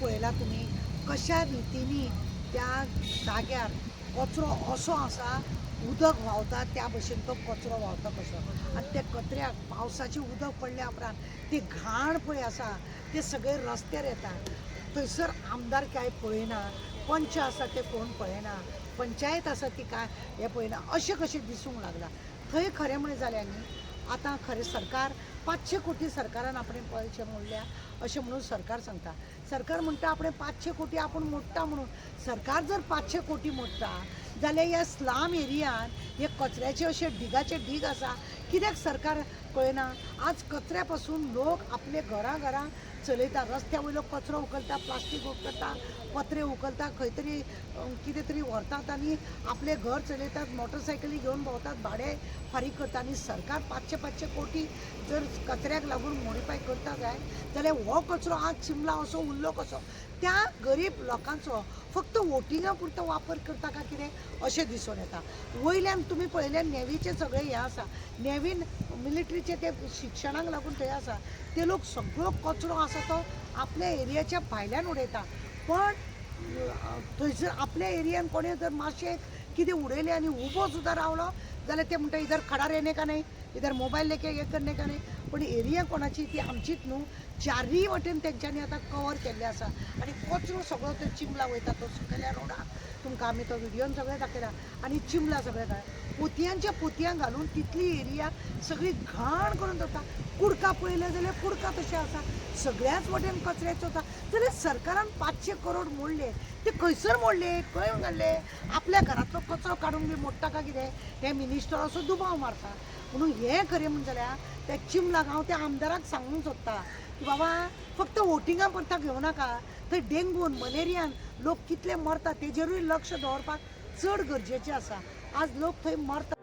पळयला तुमी कशा रितीनी त्या जाग्यार कचरो असो आसा, उदक व्हांवता त्या भशेन तो कचरो व्हांवता कसो आनी त्या कचऱ्याक पावसाचें उदक पडल्या उपरांत ती घाण पळय आसा ते सगळे रस्त्यार येता. थंयसर आमदार काय पळयना, पंच आसा ते कोण पळयना, पंचायत आसा ती काय हे पळयना, अशें कशें दिसूंक लागला. थंय खरें म्हणलें जाल्यार न्ही आतां खरें सरकार 500 कोटी सरकारान आपणे पयशे मोडल्या अशें म्हणून सरकार सांगता. सरकार म्हणटा आपणे 500 कोटी आपूण मोडटा म्हणून. सरकार जर 500 कोटी मोडटा जाल्यार ह्या स्लाम एरियान हे कचऱ्याचे अशे ढिगाचे ढीग आसा, कित्याक सरकार पळयना. आज कचऱ्या पासून लोक आपले घरां चलयता, रस्त्या वयलो कचरो उखलता, प्लास्टीक उखलता, पत्रे उखलता, खंय तरी कितें तरी व्हरतात आनी आपले घर चलयतात, मोटरसायकली घेवन भोंवतात, भाडे फारीक करता. आनी सरकार 500 कोटी जर कचऱ्याक लागून मोडिफाय करता जाल्यार हो कचरो आज चिंबला असो उरलो कसो. त्या गरीब लोकांचो फक्त वोटिंगा पुरतो वापर करता काय कितें अशें दिसून येता. वयल्यान तुमी पळयल्यार नेवीचे सगळे हे आसा, नेवीन मिलिटरीचे ते शिक्षणाक लागून थंय आसा, ते लोक सगळो कचरो आसा तो आपल्या एरियाच्या भायल्यान उडयता. पण थंयसर आपल्या एरियान कोणें जर मातशें कितें उडयलें आनी उबो सुद्दां रावलो जाल्यार ते म्हणटा इधर खडा रहने का नहीं, इधर मोबायल लेके हे करने का नहीं. पण एरिया कोणाची ती आमचीच न्हू, चारय वटेन तेंच्यांनी आतां कवर केल्ले आसा आनी कचरो सगळो तो चिंबला वयता तो सकयल्या रोडार. तुमकां आमी तो व्हिडियोन सगळें दाखयला आनी चिंबला सगळें काय. पोतयांच्या पोतयां घालून तितली एरिया सगळी घाण करून दवरता. कुडका पळयले जाल्यार कुडका तशें आसा, सगळ्याच वटेन कचऱ्याचो जाता. जाल्यार सरकारान 500 करोड मोडले, ते खंयसर मोडले, खंय घातले, आपल्या घरांतलो कचरो काडून बी मोडटा काय कितें हे मिनिस्टर असो दुबाव मारता. म्हणून हें खरें म्हणून जाल्यार त्या चिंबलाक हांव त्या आमदाराक सांगूंक सोदता की बाबा फक्त वोटिंगा परता घेवं नाका, थंय डेंगून मलेरियान लोक कितले मरता तेजेरूय लक्ष दवरपाक चड गरजेचें आसा. आज लोक थंय मरता.